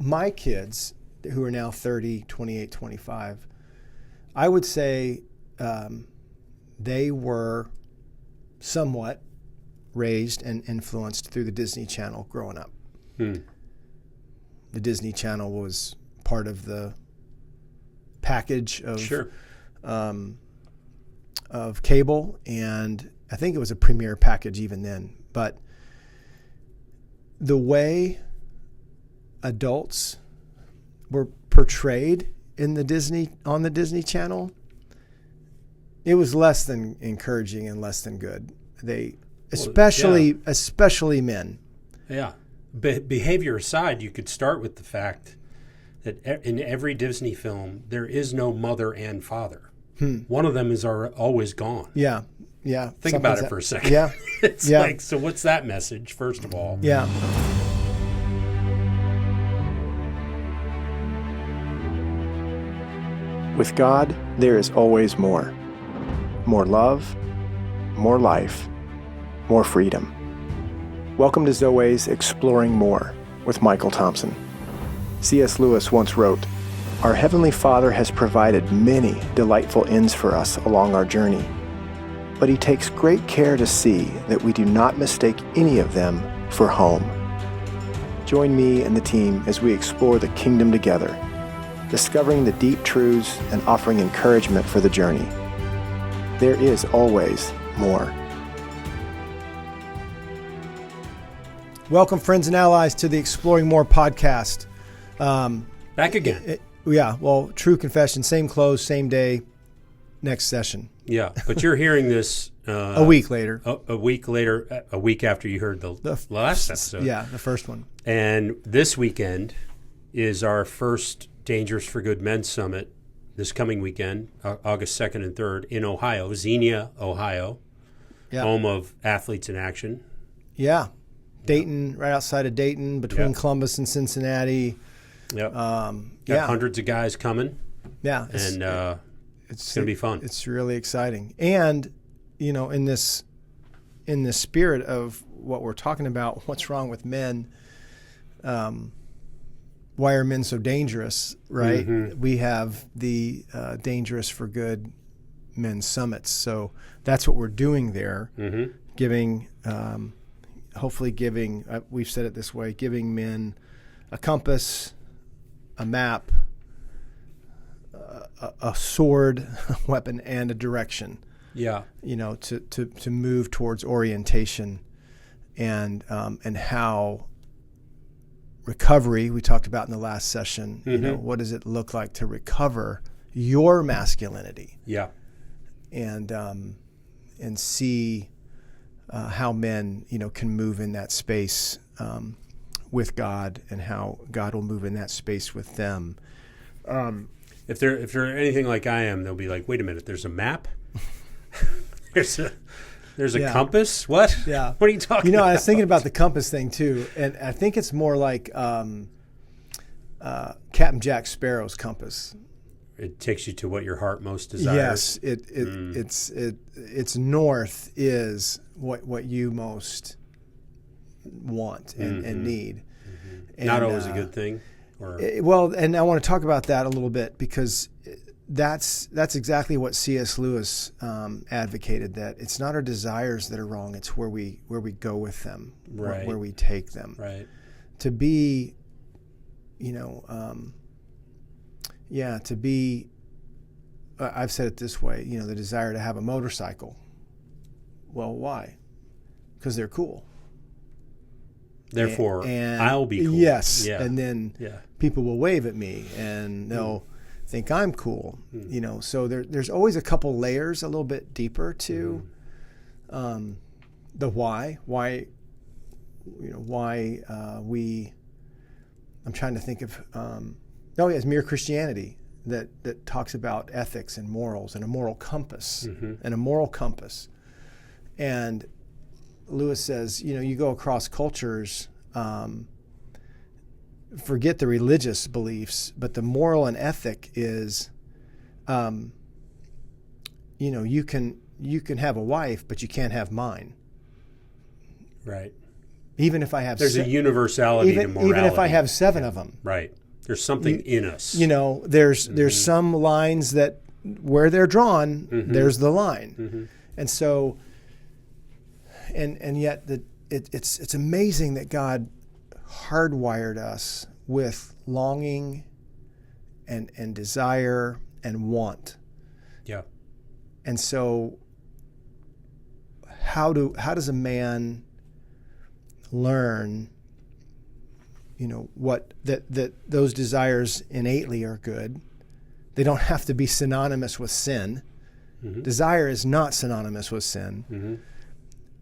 my kids, who are now 30, 28, 25, I would say they were somewhat raised and influenced through the Disney Channel growing up. The Disney Channel was part of the package of cable, and I think it was a premier package even then. But the way adults were portrayed on the Disney Channel, it was less than encouraging and less than good. Especially men. Yeah. Behavior aside, you could start with the fact that in every Disney film, there is no mother and father. One of them is always gone. Yeah. Think about it for a second. Yeah. It's like, so what's that message, first of all? Yeah. With God, there is always more. More love, more life, more freedom. Welcome to Zoe's Exploring More with Michael Thompson. C.S. Lewis once wrote, "Our Heavenly Father has provided many delightful inns for us along our journey, but He takes great care to see that we do not mistake any of them for home." Join me and the team as we explore the kingdom together, discovering the deep truths and offering encouragement for the journey. There is always more. Welcome, friends and allies, to the Exploring More podcast. Back again. True confession, same clothes, same day, next session. Yeah, but you're hearing this a week later. A week after you heard the last episode. Yeah, the first one. And this weekend is our first Dangerous for Good Men's Summit this coming weekend, August 2nd and 3rd, in Ohio, Xenia, Ohio, home of Athletes in Action. Yeah. Dayton, right outside of Dayton, between Columbus and Cincinnati. Yep. Got hundreds of guys coming. Yeah. It's going to be fun. It's really exciting. And, in this spirit of what we're talking about, what's wrong with men, why are men so dangerous, right? Mm-hmm. We have the Dangerous for Good Men's Summits. So that's what we're doing there, giving hopefully giving, we've said it this way, giving men a compass, a map, a sword, a weapon, and a direction. Yeah. To move towards orientation and how recovery, we talked about in the last session, what does it look like to recover your masculinity? Yeah. And see how men, can move in that space with God, and how God will move in that space with them. If they're anything like I am, they'll be like, "Wait a minute, there's a map, there's a compass. What? Yeah. What are you talking about?" I was thinking about the compass thing too, and I think it's more like Captain Jack Sparrow's compass. It takes you to what your heart most desires. Yes, it's north is what you most want and need. Mm-hmm. And, not always a good thing. And I want to talk about that a little bit, because that's exactly what C.S. Lewis advocated, that it's not our desires that are wrong, it's where we go with them, right, where we take them. Right. To be, I've said it this way, the desire to have a motorcycle. Well, why? Because they're cool. Therefore, I'll be cool. Yes. Yeah. And then people will wave at me and they'll think I'm cool. So there's always a couple layers a little bit deeper to the why. Why I'm trying to think of it's Mere Christianity that talks about ethics and morals and a moral compass and Lewis says, you go across cultures, forget the religious beliefs, but the moral and ethic is, you can have a wife, but you can't have mine. Right. Even if I have there's a universality to morality. Even if I have 7 of them. Right. There's something in us. There's some lines that where they're drawn, there's the line. And so, and yet it's amazing that God hardwired us with longing and desire and want. Yeah. And so how does a man learn, what that those desires innately are good? They don't have to be synonymous with sin. Desire is not synonymous with sin.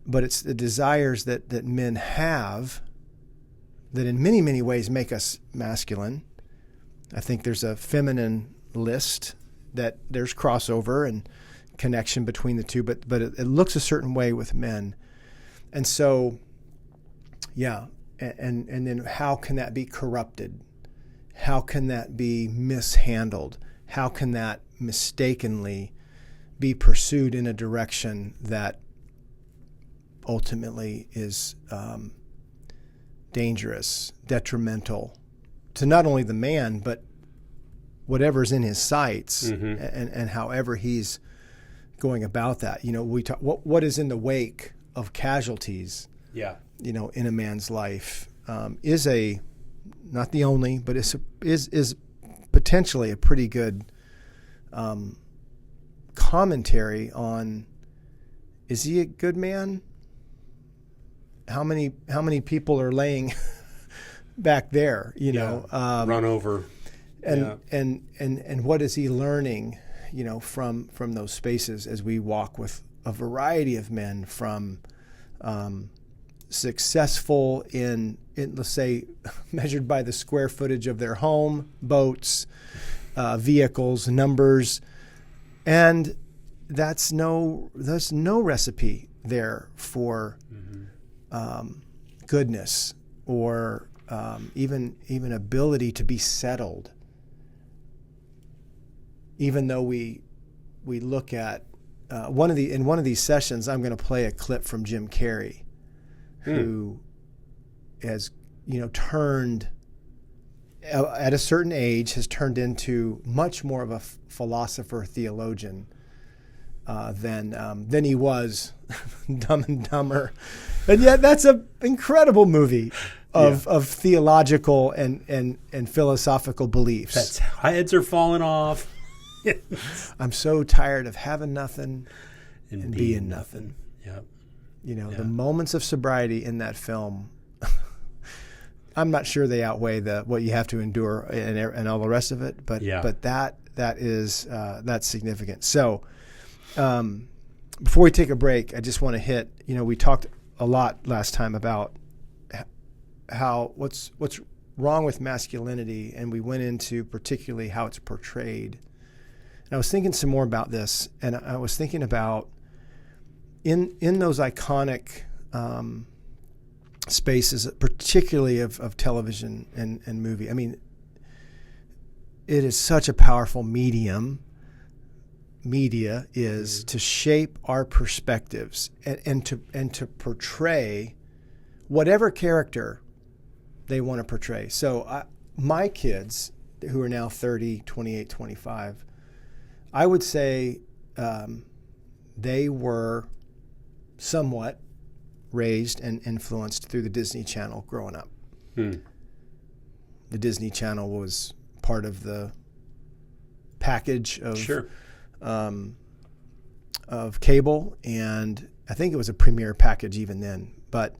But it's the desires that men have that in many, many ways make us masculine. I think there's a feminine list that there's crossover and connection between the two, but it looks a certain way with men. And so, yeah, and then how can that be corrupted? How can that be mishandled? How can that mistakenly be pursued in a direction that ultimately is dangerous, detrimental to not only the man, but whatever's in his sights and however he's going about that. We talk what is in the wake of casualties. Yeah. In a man's life is not the only, but is potentially a pretty good commentary on, is he a good man? How many people are laying back there, run over, and what is he learning, from those spaces as we walk with a variety of men, from successful in let's say measured by the square footage of their home, boats, vehicles, numbers, and there's no recipe there for goodness or even ability to be settled. Even though we look at in one of these sessions, I'm going to play a clip from Jim Carrey, who has turned at a certain age has turned into much more of a philosopher theologian than he was Dumb and Dumber, and yet that's an incredible movie of theological and philosophical beliefs. That's heads are falling off. I'm so tired of having nothing and being nothing. Yep. The moments of sobriety in that film, I'm not sure they outweigh what you have to endure and all the rest of it. But that's significant. So before we take a break, I just want to hit. We talked a lot last time about how what's wrong with masculinity, and we went into particularly how it's portrayed. And I was thinking some more about this, and I was thinking about in those iconic spaces, particularly of television and movie. I mean, it is such a powerful medium. Media is to shape our perspectives and to portray whatever character they want to portray. So my kids, who are now 30, 28, 25, I would say they were somewhat raised and influenced through the Disney Channel growing up. The Disney Channel was part of the package of cable, and I think it was a premier package even then. But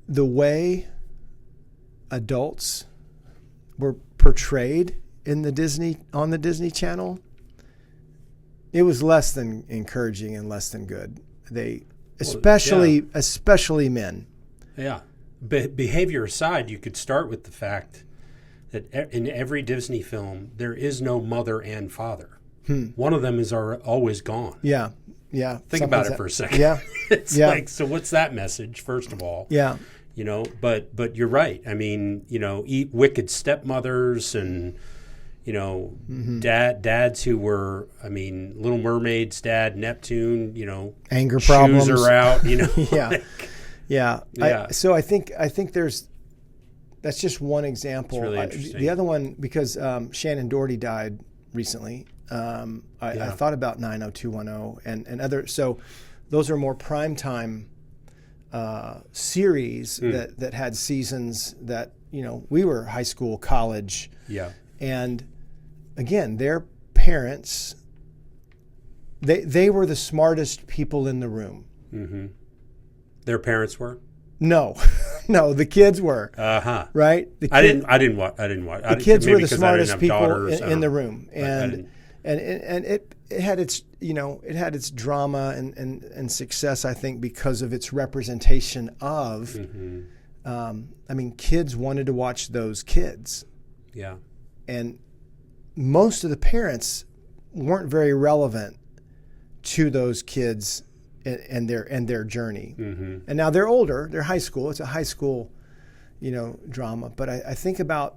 the way adults were portrayed on the Disney Channel, it was less than encouraging and less than good. Especially men. Yeah. Behavior aside, you could start with the fact that in every Disney film, there is no mother and father. One of them is always gone. Yeah. Think about it for a second. Yeah. It's like, so what's that message, first of all? Yeah. But you're right. I mean, eat wicked stepmothers and, dads who were, Little Mermaid's dad, Neptune, anger problems shoes are out, Yeah. Yeah. So I think that's just one example. It's really interesting. The other one, because Shannon Doherty died recently, I thought about 90210 and other. So those are more primetime series that had seasons that, we were high school, college. Yeah. And again, their parents, they were the smartest people in the room. Mm-hmm. Their parents were? No, the kids were. Right? I didn't watch. The kids were the smartest people in the room, and it had its it had its drama and success, I think, because of its representation of. Mm-hmm. Kids wanted to watch those kids. Yeah, and most of the parents weren't very relevant to those kids and their journey. Mm-hmm. And now they're older, they're high school. It's a high school, drama. But I think about,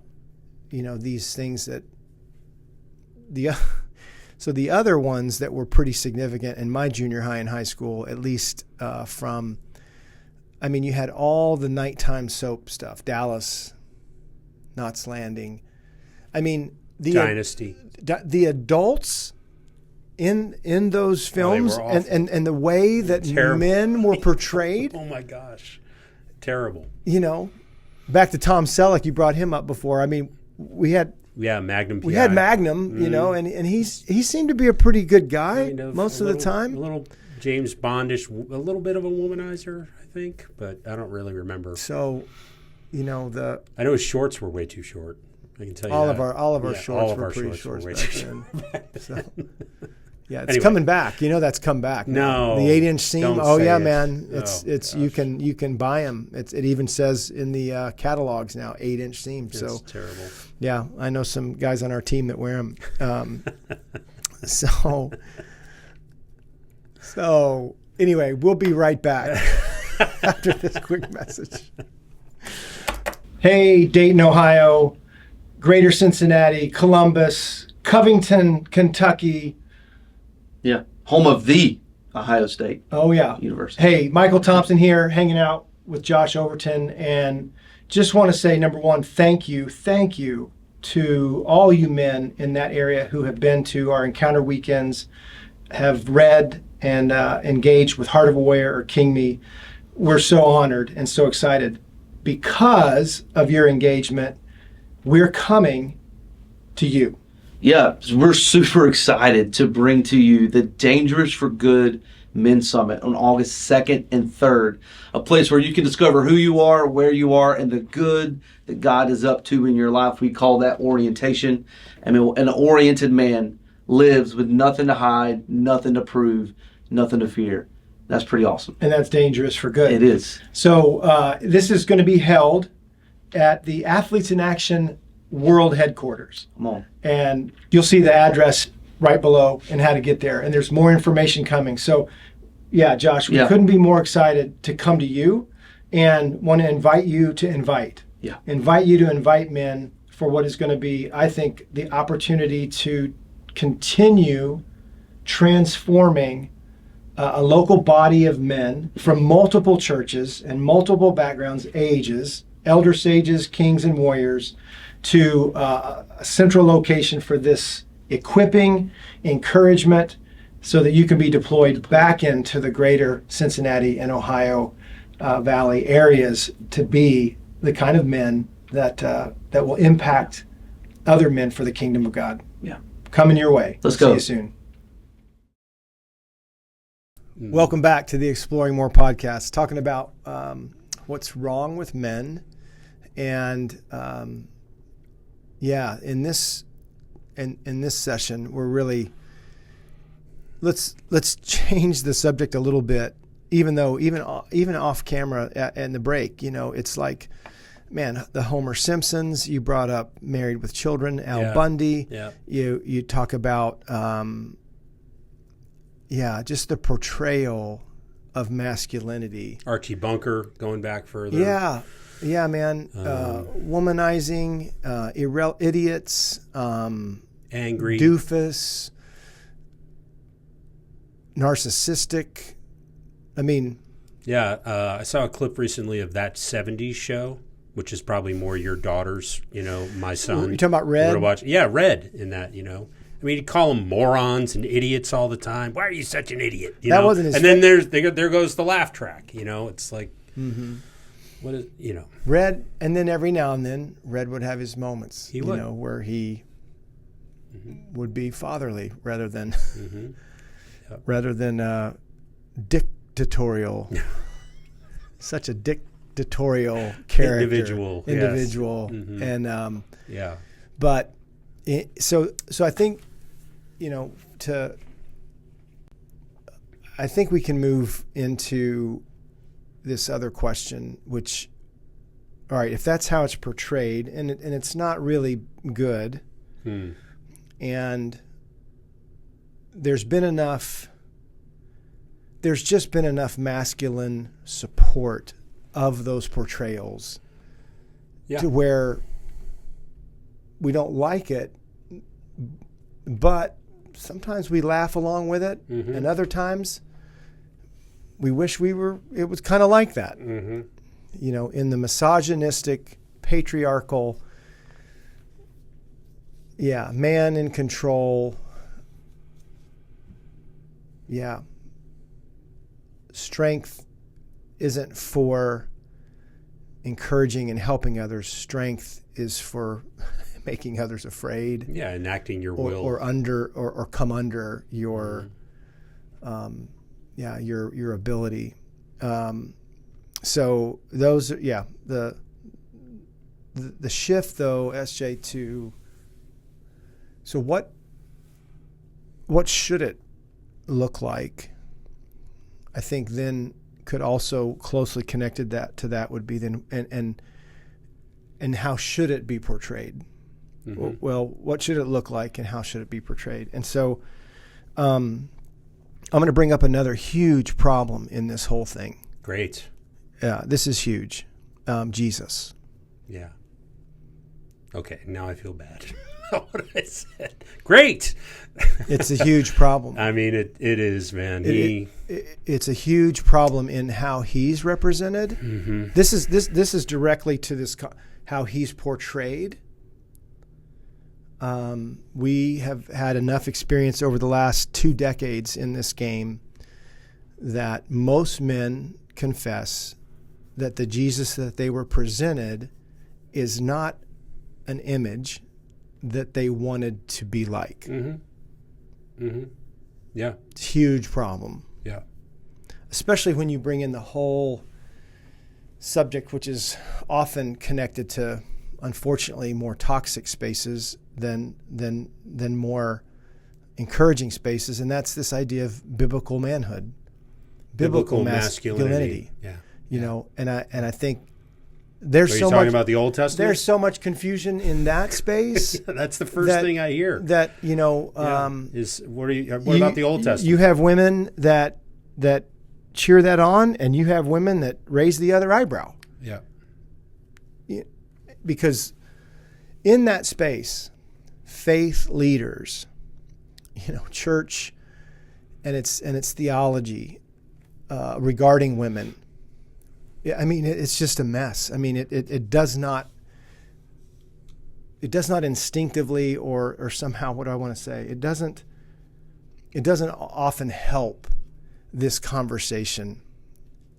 these things that so the other ones that were pretty significant in my junior high and high school, at least you had all the nighttime soap stuff, Dallas, Knots Landing. The Dynasty. The adults in those films and the way that men were portrayed. Oh my gosh. Terrible. Back to Tom Selleck, you brought him up before. We had Magnum PI. We had Magnum, and he seemed to be a pretty good guy most of the time. A little James Bondish, a little bit of a womanizer, I think, but I don't really remember. So, I know his shorts were way too short. I can tell you all of our shorts were pretty short back then. So. Yeah, it's coming back. That's come back. No, the 8-inch seam. Oh yeah, man. It's gosh. You can buy them. It even says in the catalogs now 8-inch seam. It's so terrible. Yeah, I know some guys on our team that wear them. So anyway, we'll be right back after this quick message. Hey, Dayton, Ohio, Greater Cincinnati, Columbus, Covington, Kentucky. Yeah, home of the Ohio State University. Hey, Michael Thompson here, hanging out with Josh Overton, and just want to say, number one, thank you to all you men in that area who have been to our encounter weekends, have read and engaged with Heart of a Warrior or King Me. We're so honored and so excited. Because of your engagement, we're coming to you. Yeah, we're super excited to bring to you the Dangerous for Good Men's Summit on August 2nd and 3rd, a place where you can discover who you are, where you are, and the good that God is up to in your life. We call that orientation. An oriented man lives with nothing to hide, nothing to prove, nothing to fear. That's pretty awesome. And that's Dangerous for Good. It is. So this is going to be held at the Athletes in Action World Headquarters. Come on. And you'll see the address right below and how to get there. And there's more information coming. So, yeah, Josh, we couldn't be more excited to come to you and want to invite you to invite. Yeah. Invite you to invite men for what is going to be, I think, the opportunity to continue transforming a local body of men from multiple churches and multiple backgrounds, ages, elder sages, kings, and warriors, to a central location for this equipping, encouragement, so that you can be deployed back into the greater Cincinnati and Ohio Valley areas to be the kind of men that will impact other men for the kingdom of God. Yeah. Coming your way. Let's go. See you soon. Welcome back to the Exploring More podcast, talking about what's wrong with men. And in this session, we're really let's change the subject a little bit. Even off camera in the break, it's like, man, the Homer Simpsons. You brought up Married with Children, Al Bundy. Yeah. You talk about just the portrayal of masculinity. Archie Bunker, going back further. Yeah, man. Womanizing, idiots, angry, doofus, narcissistic. I mean, Yeah, I saw a clip recently of That 70s Show, which is probably more your daughter's, my son. You talking about Red? Watch. Yeah, Red in that, I mean, you call them morons and idiots all the time. Why are you such an idiot? That wasn't his. And then there goes the laugh track. It's like, what is Red, and then every now and then Red would have his moments. He would, where he would be fatherly rather than dictatorial. Such a dictatorial character, individual, yes. And but so I think I think we can move into this other question, which, all right, if that's how it's portrayed, and it's not really good, and there's just been enough masculine support of those portrayals to where we don't like it, but sometimes we laugh along with it, and other times we wish it was kind of like that. In the misogynistic, patriarchal, man in control, strength isn't for encouraging and helping others. Strength is for making others afraid. Yeah, enacting your will, or come under your, your ability. So those, the shift though, SJ, to so what should it look like? I think then could also closely connected to that would be then and how should it be portrayed? Well, what should it look like and how should it be portrayed? And so I'm going to bring up another huge problem in this whole thing. Great. Yeah, this is huge. Jesus. Yeah. Okay, now I feel bad. What I said. Great. It's a huge problem. I mean, it is, man. It's a huge problem in how he's represented. This is directly to this how he's portrayed. We have had enough experience over the last 2 decades in this game that most men confess that the Jesus that they were presented is not an image that they wanted to be like. Yeah. It's a huge problem. Yeah. Especially when you bring in the whole subject, which is often connected to, unfortunately, more toxic spaces than more encouraging spaces, and that's this idea of biblical manhood, biblical masculinity. Yeah. And I think there's Are you so talking much about the Old Testament? There's so much confusion in that space. That's the first thing I hear. That what about the Old Testament? You have women that cheer that on, and you have women that raise the other eyebrow. Yeah. Because in that space, faith leaders, church and its theology regarding women, I mean, it's just a mess. I mean, it does not instinctively or somehow, what do I want to say? It doesn't often help this conversation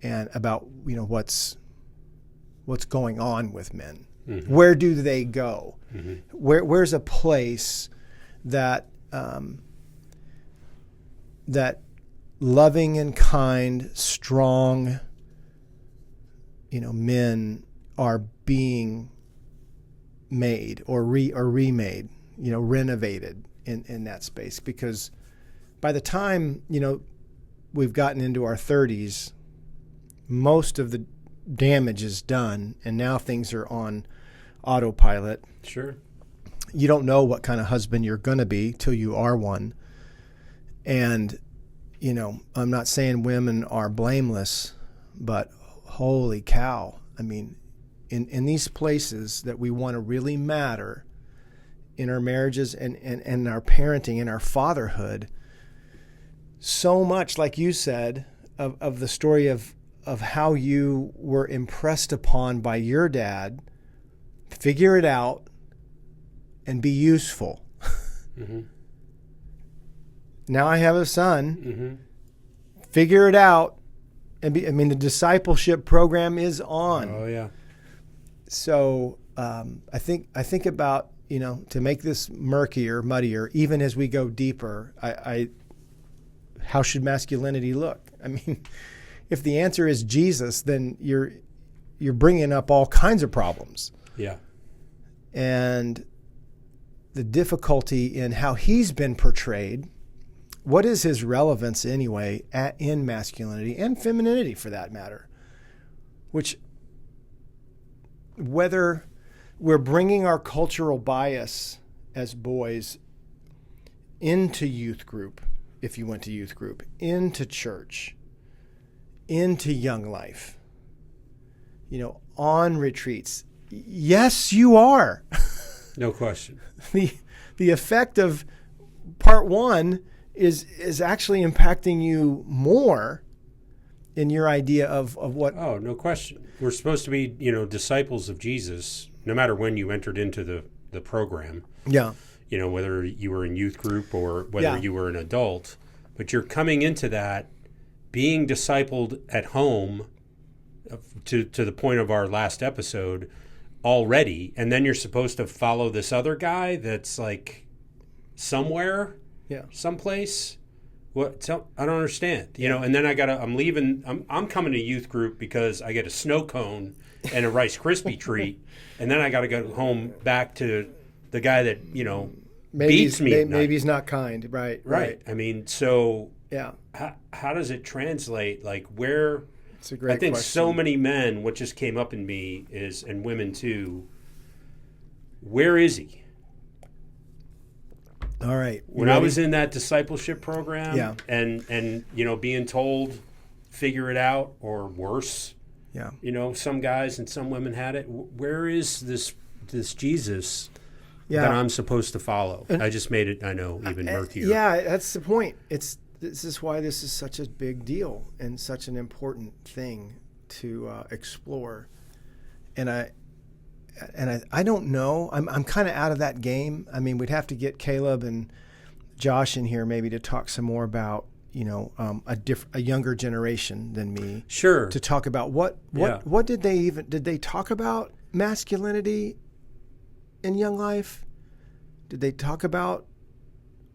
and about what's going on with men. Where do they go? Where's a place that that loving and kind, strong, men are being made or remade, renovated in that space? Because by the time we've gotten into our 30s, most of the damage is done, and now things are on autopilot. Sure. You don't know what kind of husband you're going to be till you are one. And, I'm not saying women are blameless, but holy cow. I mean, in these places that we want to really matter in our marriages and our parenting and our fatherhood, so much, like you said, of the story of of how you were impressed upon by your dad, figure it out, and be useful. Mm-hmm. Now I have a son. Mm-hmm. Figure it out, and the discipleship program is on. Oh yeah. So I think about, to make this muddier, even as we go deeper. How should masculinity look? I mean, if the answer is Jesus, then you're bringing up all kinds of problems. Yeah. And the difficulty in how he's been portrayed. What is his relevance anyway in masculinity and femininity, for that matter? Which, whether we're bringing our cultural bias as boys into youth group, if you went to youth group, into church, into young life, on retreats. Yes, you are. No question. The effect of part one is actually impacting you more in your idea of what. Oh, no question. We're supposed to be, disciples of Jesus, no matter when you entered into the program. Yeah. Whether you were in youth group or whether you were an adult, but you're coming into that being discipled at home to the point of our last episode already, and then you're supposed to follow this other guy that's like somewhere, someplace. What? I don't understand. And then I'm leaving. I'm coming to youth group because I get a snow cone and a Rice Krispie treat, and then I got to go home back to the guy that beats me. Maybe he's not kind. Right. I mean, so yeah. How does it translate? Like where? It's a great I think question. So many men. What just came up in me is, and women too. Where is he? All right. When I was in that discipleship program, yeah. and being told, figure it out, or worse. Yeah. Some guys and some women had it. Where is this Jesus that I'm supposed to follow? I just made it, I know, even murkier. Yeah, that's the point. This is why this is such a big deal and such an important thing to explore. And I don't know. I'm kind of out of that game. I mean, we'd have to get Caleb and Josh in here maybe to talk some more about a younger generation than me. Sure. To talk about what did they talk about masculinity in young life? Did they talk about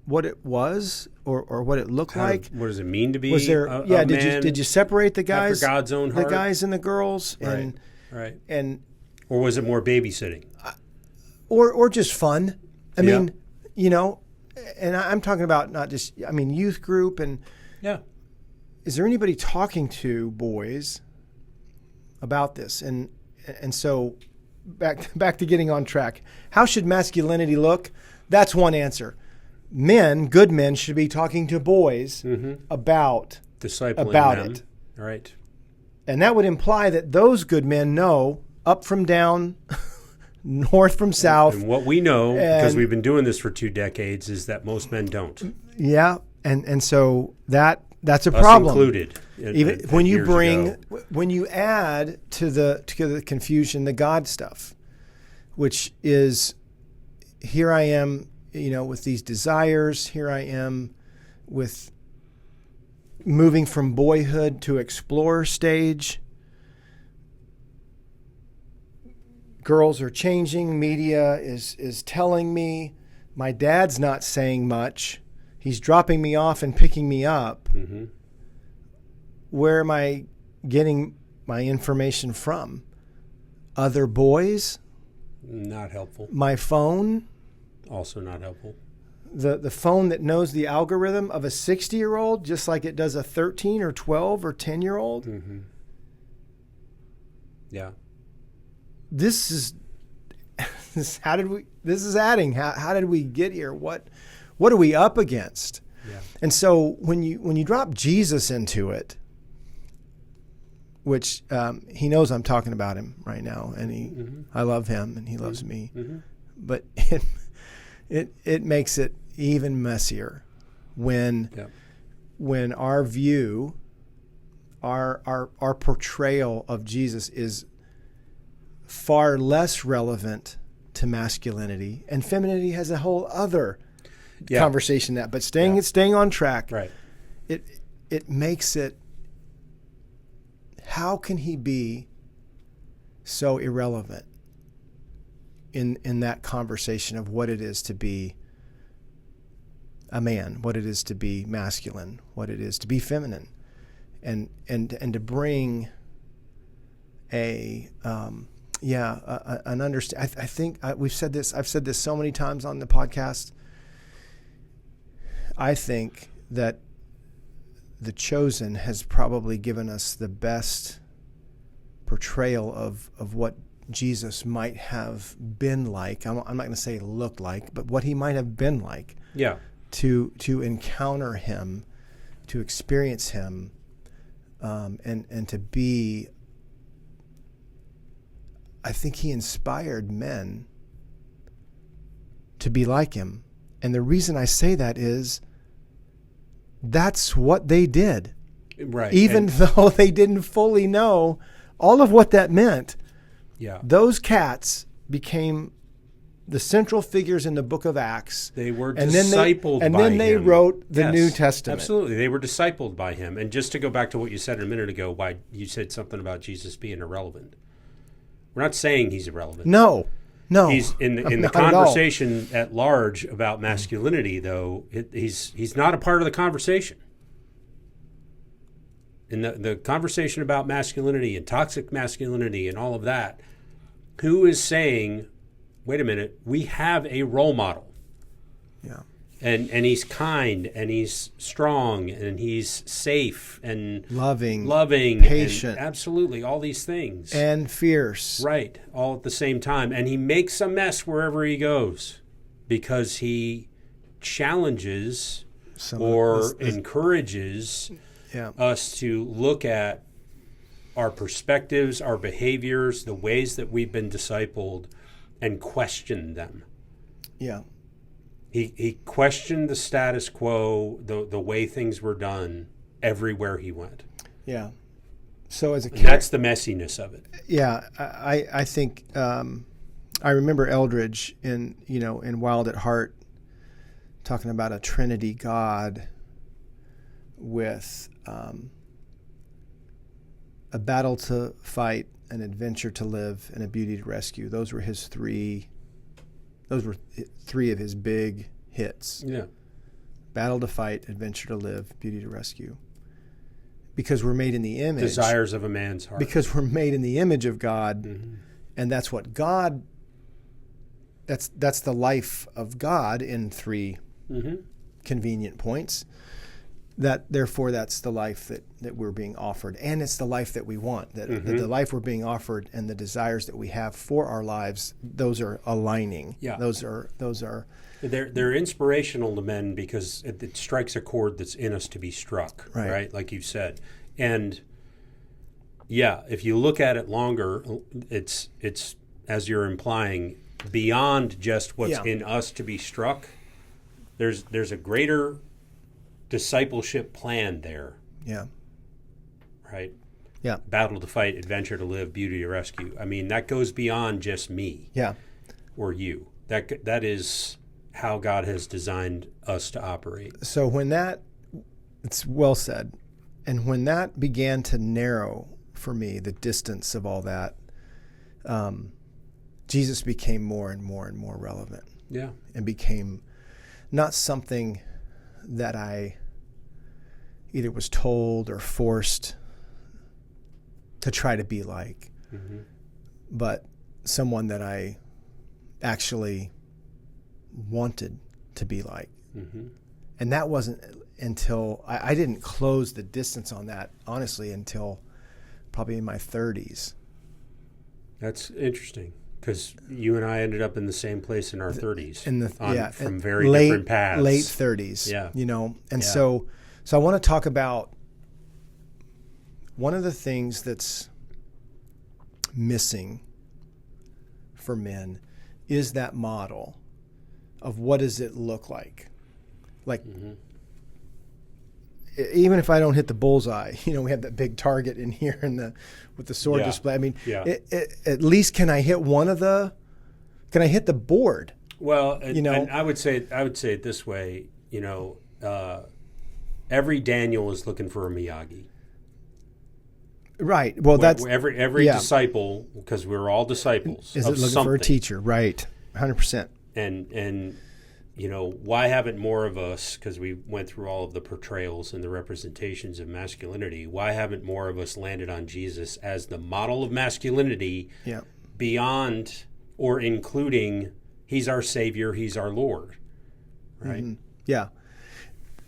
what it was or what it looked like? What does it mean to be? Was there? A did man you separate the guys? After God's own heart? The guys and the girls, right. And or was it more babysitting? Or just fun? I mean, and I'm talking about not just. I mean, youth group and. Yeah. Is there anybody talking to boys about this? And so back to getting on track. How should masculinity look? That's one answer. Good men should be talking to boys about discipling them. it. Right. And that would imply that those good men know up from down, north from south. And what we know, because we've been doing this for 2 decades, is that most men don't. Yeah. And so that's a problem. Included. Even when you add to the confusion the God stuff, which is here I am, with these desires. Here I am with moving from boyhood to explorer stage. Girls are changing. Media is telling me. My dad's not saying much. He's dropping me off and picking me up. Mm-hmm. Where am I getting my information from? Other boys? Not helpful. My phone? Also not helpful. The phone that knows the algorithm of a 60-year-old just like it does a 13 or 12 or 10-year-old? Mm-hmm. Yeah. This is adding. How did we get here? What are we up against? Yeah. And so when you drop Jesus into it, which he knows I'm talking about him right now, and I love him and he loves me, but it makes it even messier when our view our portrayal of Jesus is far less relevant to masculinity, and femininity has a whole other conversation. But staying on track, right? It makes it. How can he be so irrelevant in that conversation of what it is to be a man, what it is to be masculine, what it is to be feminine, and to bring an understand. I think we've said this. I've said this so many times on the podcast. I think that The Chosen has probably given us the best portrayal of what Jesus might have been like. I'm not going to say looked like, but what he might have been like. Yeah. To encounter him, to experience him, and to be. I think he inspired men to be like him. And the reason I say that is that's what they did. Right. Even though they didn't fully know all of what that meant. Yeah. Those cats became the central figures in the book of Acts. They were discipled by him. And then they wrote the New Testament. Absolutely. They were discipled by him. And just to go back to what you said a minute ago, why you said something about Jesus being irrelevant. We're not saying he's irrelevant. No. He's in the conversation at large about masculinity, though. He's not a part of the conversation. In the conversation about masculinity and toxic masculinity and all of that, who is saying, wait a minute, we have a role model. Yeah. And he's kind and he's strong and he's safe and loving, patient, and absolutely all these things, and fierce, right? All at the same time, and he makes a mess wherever he goes because he challenges encourages us to look at our perspectives, our behaviors, the ways that we've been discipled, and question them. Yeah. He questioned the status quo, the way things were done, everywhere he went. Yeah. So as that's the messiness of it. Yeah, I think I remember Eldridge in Wild at Heart talking about a Trinity God with a battle to fight, an adventure to live, and a beauty to rescue. Those were three of his big hits. Yeah. Battle to fight, adventure to live, beauty to rescue. Because we're made in the image. Desires of a man's heart. Because we're made in the image of God. Mm-hmm. And that's what God, that's the life of God in three convenient points. Therefore, that's the life that we're being offered. And it's the life that we want. That the life we're being offered and the desires that we have for our lives, those are aligning. Yeah. Those are. They're inspirational to men because it strikes a chord that's in us to be struck, right? Like you said. And yeah, if you look at it longer, it's as you're implying, beyond just what's in us to be struck. There's a greater discipleship plan there. Yeah. Right? Yeah. Battle to fight, adventure to live, beauty to rescue. I mean, that goes beyond just me. Yeah. Or you. That is how God has designed us to operate. So it's well said. And when that began to narrow for me, the distance of all that, Jesus became more and more and more relevant. Yeah. And became not something that I either was told or forced to try to be like, but someone that I actually wanted to be like. And that wasn't until I didn't close the distance on that, honestly, until probably in my 30s. That's interesting. Because you and I ended up in the same place in our 30s, from very different paths. Late 30s, And so I want to talk about one of the things that's missing for men is that model of what does it look like. even if I don't hit the bullseye, we have that big target in here with the sword display. I mean, at least can I hit can I hit the board? Well, and I would say it this way, every Daniel is looking for a Miyagi. Right. Well, that's every disciple, because we're all disciples. Is of it looking something. for a teacher? Right. 100%. And why haven't more of us, because we went through all of the portrayals and the representations of masculinity, why haven't more of us landed on Jesus as the model of masculinity beyond or including he's our Savior, he's our Lord, right? Mm-hmm. Yeah.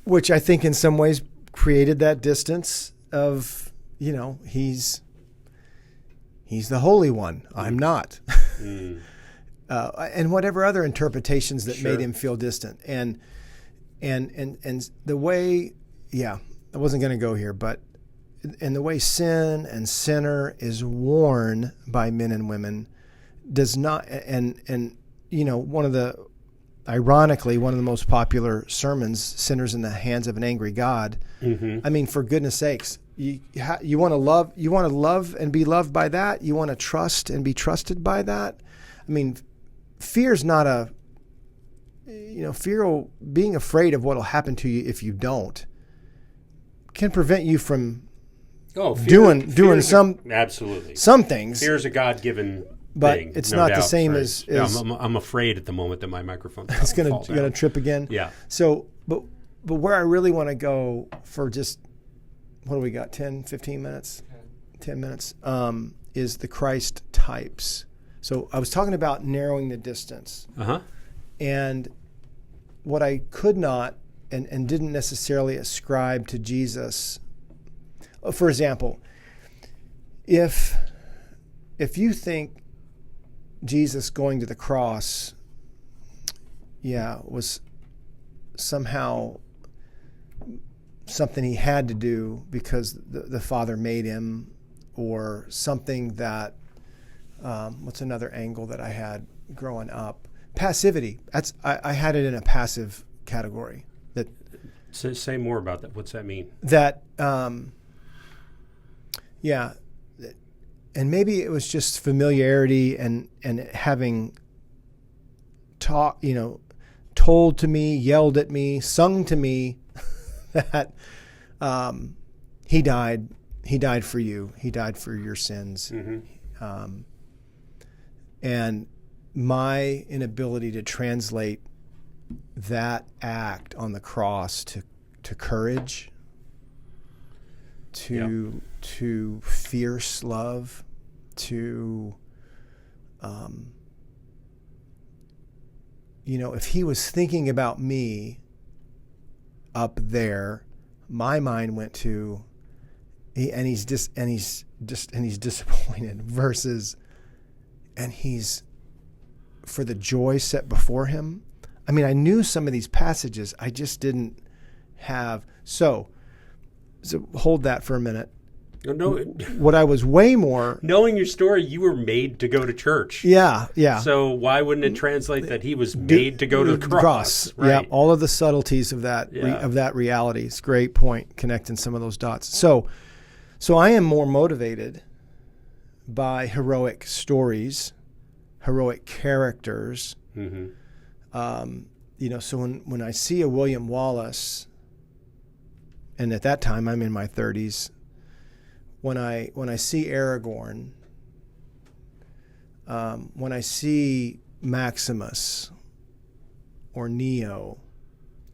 Which I think in some ways created that distance of, he's the Holy One. I'm not. And whatever other interpretations that made him feel distant. And the way, I wasn't going to go here, but in the way sin and sinner is worn by men and women does not, ironically, one of the most popular sermons, Sinners in the Hands of an Angry God. Mm-hmm. I mean, for goodness sakes, you want to love and be loved by that. You want to trust and be trusted by that. I mean, fear's not being afraid of what will happen to you if you don't can prevent you from doing some things. Fear's a God-given but thing, it's no not doubt, the same right? as I'm afraid at the moment that my microphone's it's going to trip again. Yeah. So, but where I really want to go for just, what do we got, 10, 15 minutes? 10 minutes, is the Christ types. So I was talking about narrowing the distance. Uh-huh. And what I could not and didn't necessarily ascribe to Jesus. For example, if you think Jesus going to the cross, was somehow something he had to do because the Father made him, or something that, what's another angle that I had growing up? Passivity. I had it in a passive category. That. Say more about that. What's that mean? That, and maybe it was just familiarity and having told to me, yelled at me, sung to me that he died for you. He died for your sins. Mm-hmm. And my inability to translate that act on the cross to courage, to fierce love, to if he was thinking about me up there, my mind went to he's disappointed versus and he's for the joy set before him. I mean, I knew some of these passages, I just didn't have. So hold that for a minute. No, what I was way more... Knowing your story, you were made to go to church. Yeah. So why wouldn't it translate that he was made to go to the cross? Right? Yeah, all of the subtleties of that of that reality. It's a great point, connecting some of those dots. So I am more motivated by heroic stories, heroic characters. Mm-hmm. So when I see a William Wallace, and at that time I'm in my 30s, when I see Aragorn, when I see Maximus or Neo,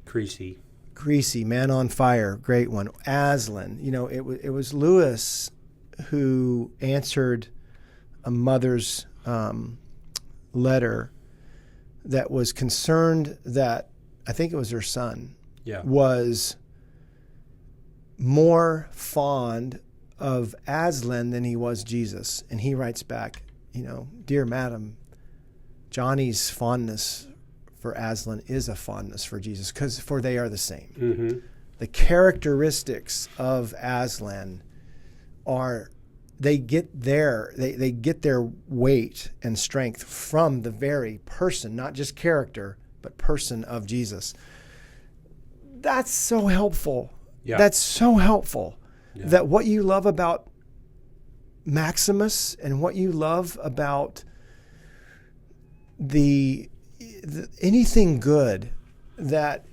Creasy, Man on Fire, great one, Aslan, it was Lewis who answered a mother's letter that was concerned that, I think it was her son, was more fond of Aslan than he was Jesus. And he writes back, dear madam, Johnny's fondness for Aslan is a fondness for Jesus, for they are the same. Mm-hmm. The characteristics of Aslan they get their weight and strength from the very person, not just character, but person of Jesus. That's so helpful. That's so helpful. That what you love about Maximus and what you love about the anything good that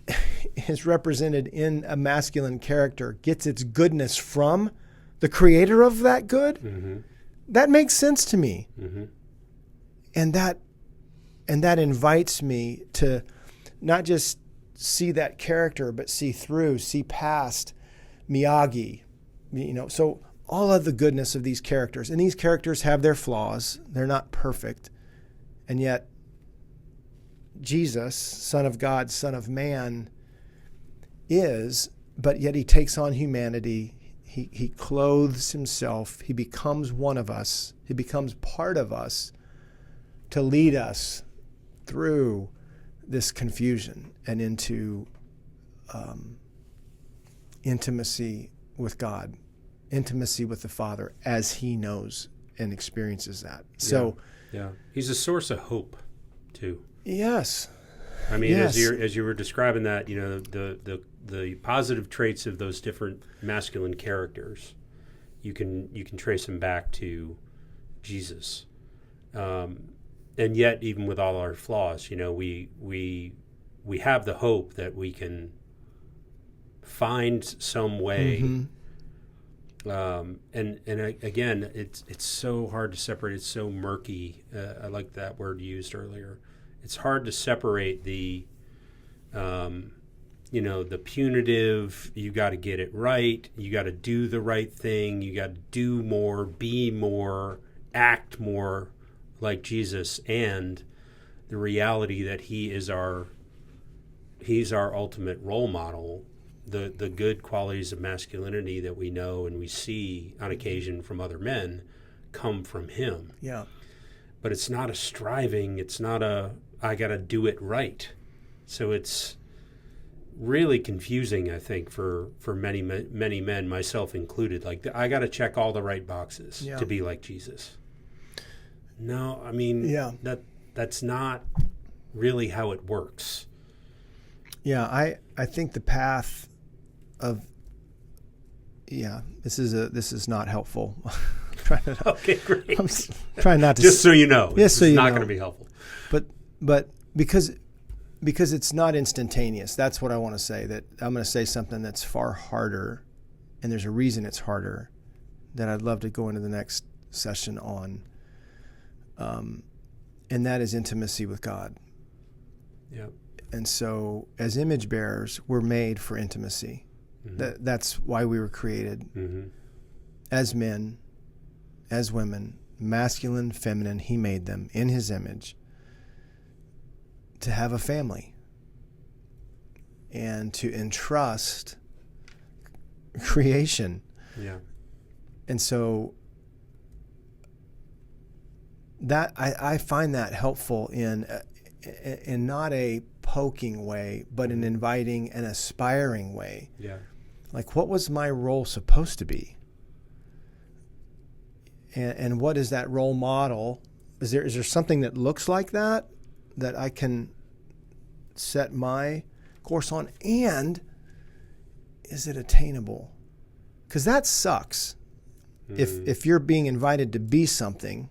is represented in a masculine character gets its goodness from the creator of that good. Mm-hmm. That makes sense to me. Mm-hmm. And that invites me to not just see that character, but see past Miyagi, so all of the goodness of these characters. And these characters have their flaws. They're not perfect. And yet Jesus, Son of God, Son of Man, is, but yet he takes on humanity. He clothes himself. He becomes one of us. He becomes part of us to lead us through this confusion and into intimacy with God, intimacy with the Father as he knows and experiences that. So, he's a source of hope too. Yes. I mean, as you were describing that, the positive traits of those different masculine characters, you can trace them back to Jesus. And yet, even with all our flaws, we have the hope that we can find some way. Mm-hmm. And again, it's so hard to separate. It's so murky. I like that word used earlier. It's hard to separate the punitive. You got to get it right. You got to do the right thing. You got to do more, be more, act more like Jesus, and the reality that he's our ultimate role model. The good qualities of masculinity that we know and we see on occasion from other men come from him. Yeah. But it's not a striving. It's not I got to do it right. So it's really confusing, I think, for many men, myself included. Like, I got to check all the right boxes to be like Jesus. No, I mean, that's not really how it works. Yeah, I think the path of this is not helpful. Okay, great. I'm trying not to just so you know. Yes, so it's you not know. going to be helpful. But because it's not instantaneous. That's what I want to say. That I'm going to say something that's far harder, and there's a reason it's harder that I'd love to go into the next session on. And that is intimacy with God. Yeah. And so as image bearers, we're made for intimacy. Mm-hmm. That's why we were created. Mm-hmm. As men, as women, masculine, feminine, he made them in his image to have a family and to entrust creation. Yeah. And so that I find that helpful in not a poking way, but an inviting and aspiring way. Yeah. Like, what was my role supposed to be? And what is that role model? Is there something that looks like that I can set my course on? And is it attainable? Because that sucks. Mm-hmm. If you're being invited to be something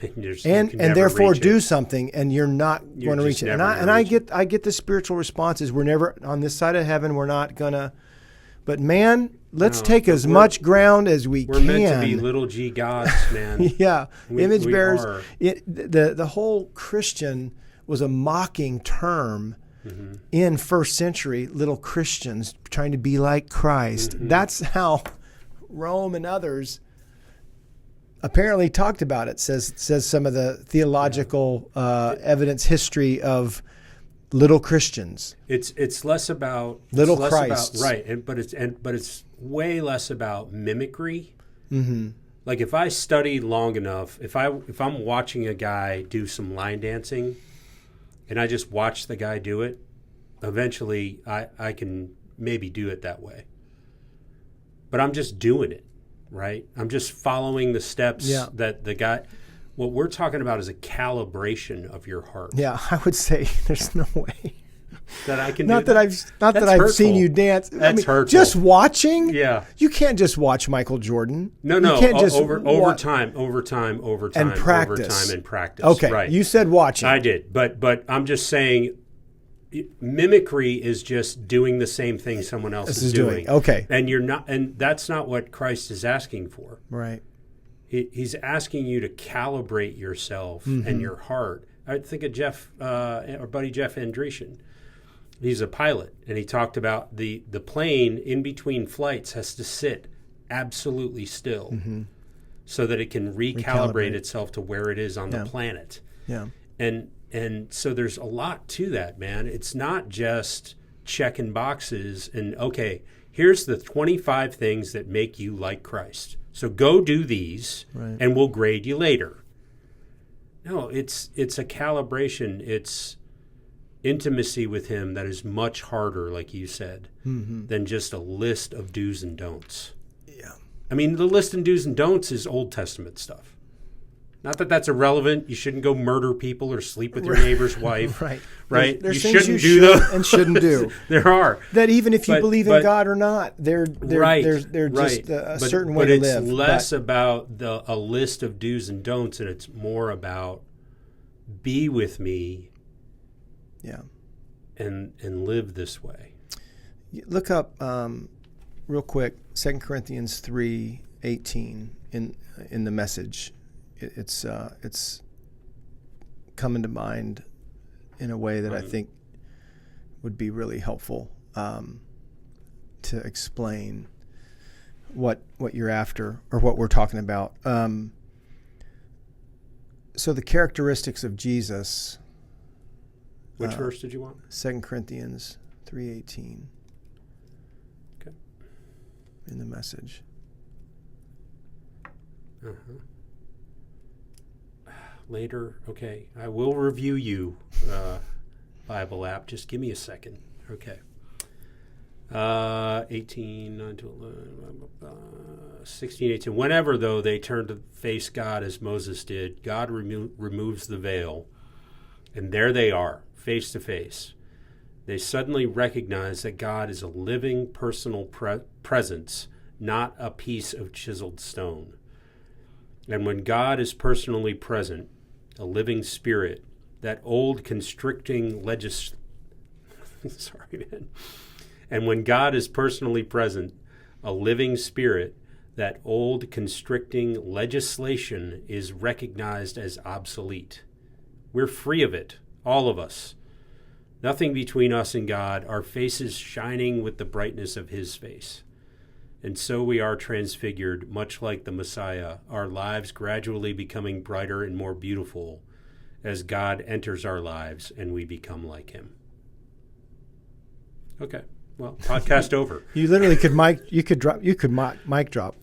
and therefore do something, and you're not going to reach it. And I get the spiritual responses. We're never on this side of heaven. We're not gonna. But man, let's take as much ground as we can. We're meant to be little g gods, man. Yeah, image bearers. The whole Christian was a mocking term in first century. Little Christians trying to be like Christ. Mm-hmm. That's how Rome and others apparently talked about it. Says some of the theological evidence history of little Christians. It's less about little Christs, right? But it's way less about mimicry. Mm-hmm. Like, if I study long enough, if I'm watching a guy do some line dancing, and I just watch the guy do it, eventually I can maybe do it that way. But I'm just doing it, right? I'm just following the steps that the guy. What we're talking about is a calibration of your heart. Yeah, I would say there's no way. that I can not do that. That's I've hurtful. seen you dance. That's hurtful. Just watching. Yeah. You can't just watch Michael Jordan. No. You can't just over time, and practice. over time and practice. Okay. Right. You said watching. I did, but I'm just saying, mimicry is just doing the same thing someone else is doing. Okay. And you're not, and that's not what Christ is asking for. Right. He's asking you to calibrate yourself and your heart. I think of our buddy Jeff Andresian. He's a pilot, and he talked about the plane in between flights has to sit absolutely still so that it can recalibrate itself to where it is on the planet. Yeah. And so there's a lot to that, man. It's not just checking boxes and, okay, here's the 25 things that make you like Christ. So go do these, and we'll grade you later. No, it's a calibration. It's intimacy with him that is much harder, like you said, than just a list of do's and don'ts. Yeah. I mean, the list of do's and don'ts is Old Testament stuff. Not that that's irrelevant. You shouldn't go murder people or sleep with your neighbor's wife. Right? There's you things shouldn't you do should those. and shouldn't do. There are. That even if you believe in God or not, they're just a certain way to live. But it's less about a list of do's and don'ts, and it's more about be with me and live this way. Look up real quick 2 Corinthians 3:18 in the Message. It's coming to mind in a way that I think would be really helpful to explain what you're after or what we're talking about. So the characteristics of Jesus. Which verse did you want? 2 Corinthians 3:18. Okay. In the Message. Later, okay. I will review you, Bible app. Just give me a second. Okay. 18, 9 to 11, 16, 18. Whenever, though, they turn to face God as Moses did, God removes the veil, and there they are, face to face. They suddenly recognize that God is a living, personal presence, not a piece of chiseled stone. And when God is personally present, a living spirit, that old constricting sorry, man. And when God is personally present, a living spirit, that old constricting legislation is recognized as obsolete. We're free of it, all of us. Nothing between us and God, our faces shining with the brightness of his face. And so we are transfigured, much like the Messiah, our lives gradually becoming brighter and more beautiful as God enters our lives and we become like him. Okay. Well, podcast over. You literally could mic drop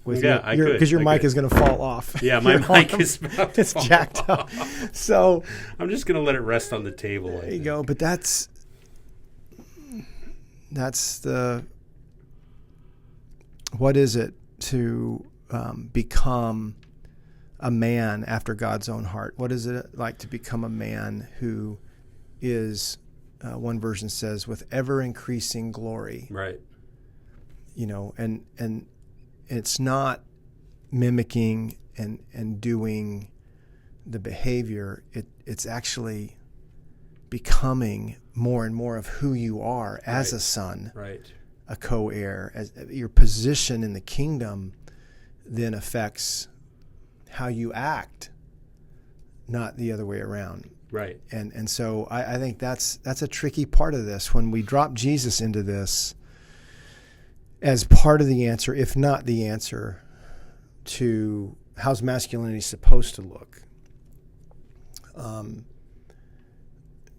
with because your mic is going to fall off. Yeah, my mic is about to it's jacked up. So I'm just going to let it rest on the table. There you go. But that's the what is it to become a man after God's own heart? What is it like to become a man who is one version says with ever increasing glory, right? And it's not mimicking and doing the behavior. It's actually becoming more and more of who you are as a son, right? A co-heir. As your position in the kingdom then affects how you act, not the other way around. Right. And so I think that's a tricky part of this when we drop Jesus into this as part of the answer, if not the answer, to how's masculinity supposed to look.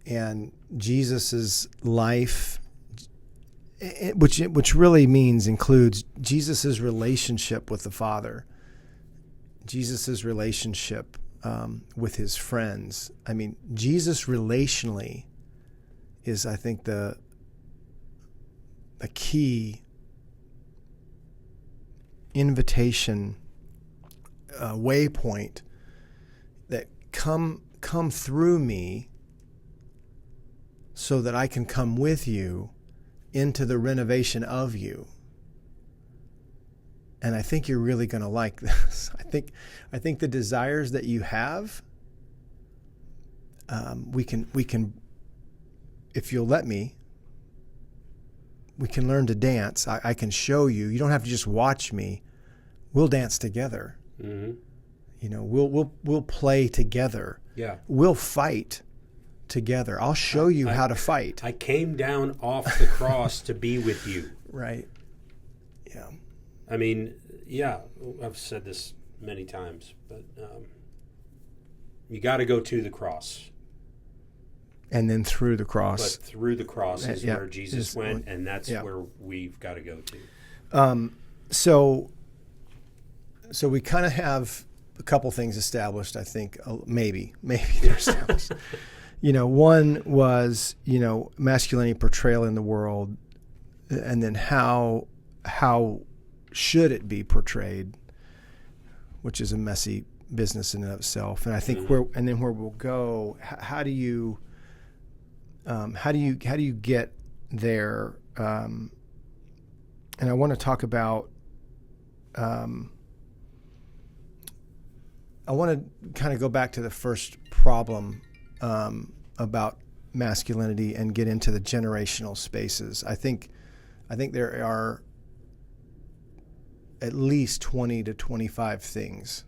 And Jesus's life, which really includes Jesus's relationship with the Father, Jesus's relationship with his friends. I mean, Jesus relationally is, I think, the key invitation, waypoint that come through me so that I can come with you into the renovation of you. And I think you're really going to like this. I think the desires that you have, we can, if you'll let me, we can learn to dance. I can show you. You don't have to just watch me. We'll dance together. Mm-hmm. You know, we'll play together. Yeah. We'll fight together. I'll show you how to fight. I came down off the cross to be with you. Right. Yeah. I mean, yeah, I've said this many times, but you got to go to the cross. And then through the cross. But through the cross is where Jesus went, and that's where we've got to go to. So we kind of have a couple things established, I think. Maybe they're established. You know, one was, you know, masculinity portrayal in the world, and then how should it be portrayed, which is a messy business in and of itself. And I think where we'll go, how do you get there? And I want to talk about, I want to kind of go back to the first problem about masculinity and get into the generational spaces. I think there are at least 20 to 25 things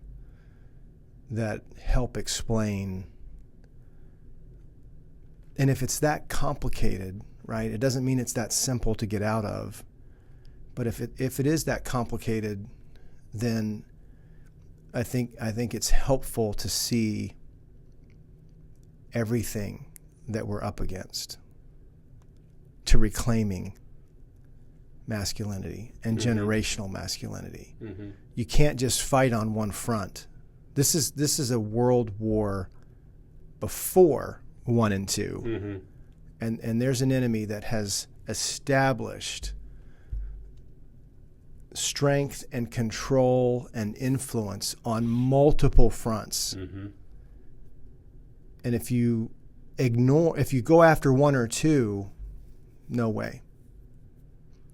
that help explain. And if it's that complicated, right, it doesn't mean it's that simple to get out of. But if it is that complicated, then I think it's helpful to see everything that we're up against to reclaiming masculinity and generational masculinity. Mm-hmm. You can't just fight on one front. This is a world war before 1 and 2. Mm-hmm. And there's an enemy that has established strength and control and influence on multiple fronts. Mm-hmm. And if you go after 1 or 2, no way.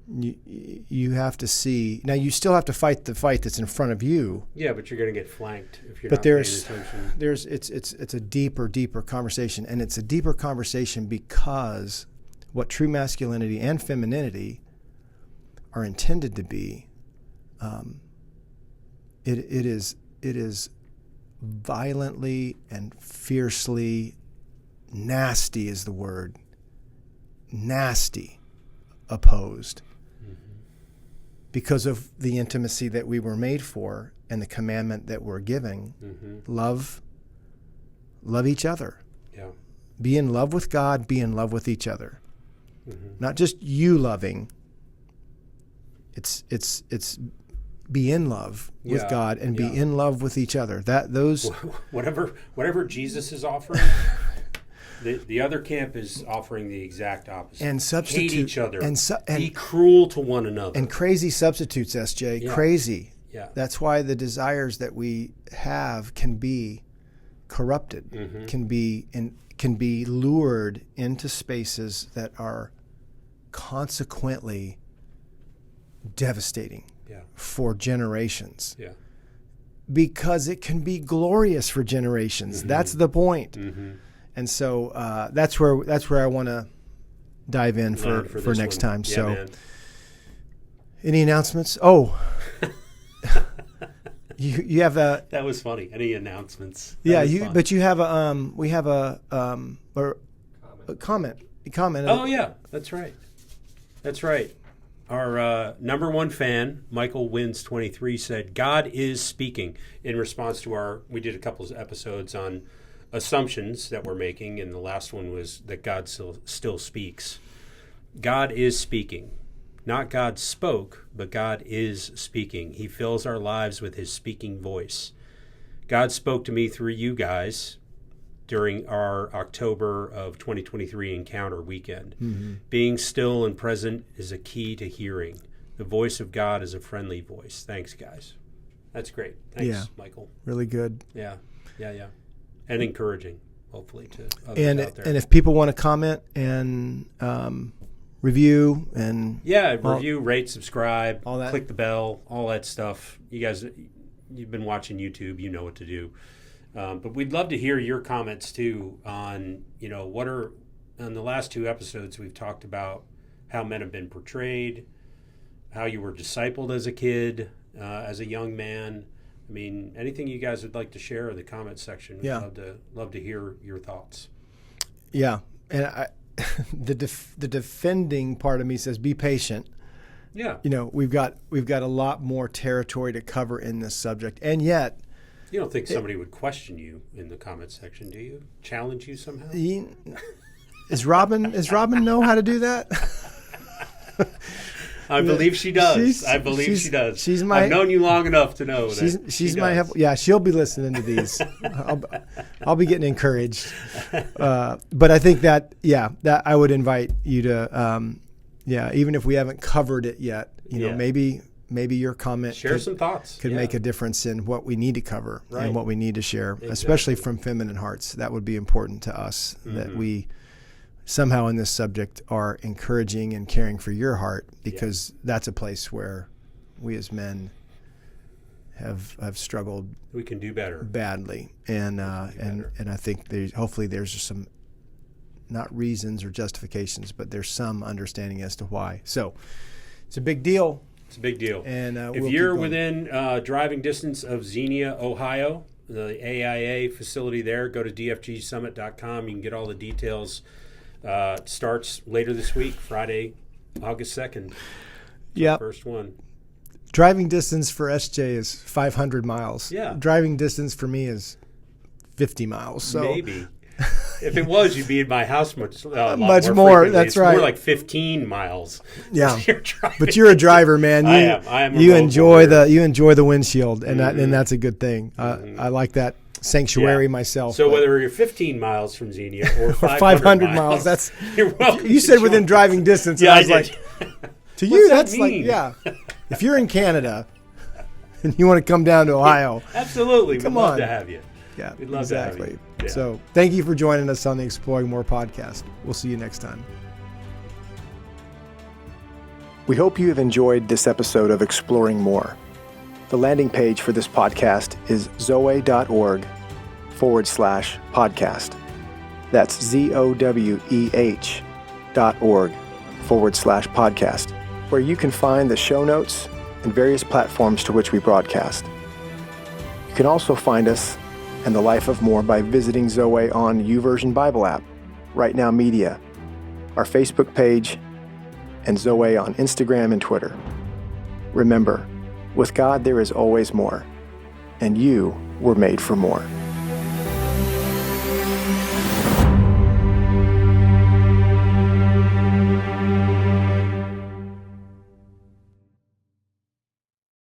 You have to see. Now you still have to fight the fight that's in front of you. Yeah, but you're going to get flanked if you're not paying attention. It's a deeper conversation, and it's a deeper conversation because what true masculinity and femininity are intended to be, it is violently and fiercely nasty is the word. Nasty opposed. Because of the intimacy that we were made for and the commandment that we're giving. Mm-hmm. Love each other. Yeah. Be in love with God, be in love with each other. Mm-hmm. Not just you loving. It's be in love with God and be in love with each other. Whatever Jesus is offering, the other camp is offering the exact opposite. And substitute. Hate each other. And be cruel to one another. And crazy substitutes, SJ. Yeah. Crazy. Yeah. That's why the desires that we have can be corrupted, mm-hmm. can be lured into spaces that are consequently devastating for generations. Yeah. Because it can be glorious for generations. Mm-hmm. That's the point. Mm-hmm. And so that's where I want to dive in for next time. Yeah, so, man. Any announcements? Oh, you have a. That was funny. Any announcements? But you have a we have a comment. Oh yeah, that's right. Our number one fan, Michael Wins 23, said, "God is speaking." In response to we did a couple of episodes on assumptions that we're making, and the last one was that God still speaks. God is speaking. Not God spoke, but God is speaking. He fills our lives with his speaking voice. God spoke to me through you guys during our October of 2023 Encounter weekend. Mm-hmm. Being still and present is a key to hearing. The voice of God is a friendly voice. Thanks, guys. That's great. Thanks, Michael. Really good. Yeah. And encouraging. hopefully, to others out there. And if people want to comment and review and review, rate, subscribe, all that. Click the bell, all that stuff. You guys, you've been watching YouTube, you know what to do. But we'd love to hear your comments too on, what are, on the last 2 episodes we've talked about how men have been portrayed, how you were discipled as a kid, as a young man. I mean, anything you guys would like to share in the comment section. We'd love to hear your thoughts. Yeah. And the defending part of me says, be patient. Yeah. We've got a lot more territory to cover in this subject. And yet, you don't think somebody would question you in the comment section, do you? Challenge you somehow? Is Robin know how to do that? I believe she does. I've known you long enough to know that she's my help. Yeah, she'll be listening to these. I'll be getting encouraged. But I think that I would invite you to, even if we haven't covered it yet, maybe your comment share some thoughts could make a difference in what we need to cover and what we need to share, especially from feminine hearts. That would be important to us, that we somehow in this subject are encouraging and caring for your heart, because that's a place where we as men have struggled. We can do better badly, and I think hopefully there's just some, not reasons or justifications, but there's some understanding as to why. So it's a big deal. It's a big deal. And if you're within driving distance of Xenia, Ohio, the AIA facility there, go to dfgsummit.com. You can get all the details. Starts later this week, Friday, August 2nd. Yeah. First one. Driving distance for SJ is 500 miles. Yeah. Driving distance for me is 50 miles. So maybe. If it was, you'd be in my house much more. That's it's right. More like 15 miles. Yeah. But you're a driver, man. I am. You enjoy the windshield, and that's a good thing. I like that sanctuary myself. So whether you're 15 miles from Xenia or 500 miles, that's you're welcome. You said within driving distance. Yeah, and I was like, to you, that's mean? If you're in Canada and you want to come down to Ohio, absolutely, come we'd love on. to have you. Yeah, we'd love to have you. Yeah. So thank you for joining us on the Exploring More podcast. We'll see you next time. We hope you have enjoyed this episode of Exploring More. The landing page for this podcast is zoe.org/podcast. That's ZOWEH.org/podcast, where you can find the show notes and various platforms to which we broadcast. You can also find us and the Life of More by visiting Zoe on YouVersion Bible app, Right Now Media, our Facebook page, and Zoe on Instagram and Twitter. Remember, with God there is always more, and you were made for more.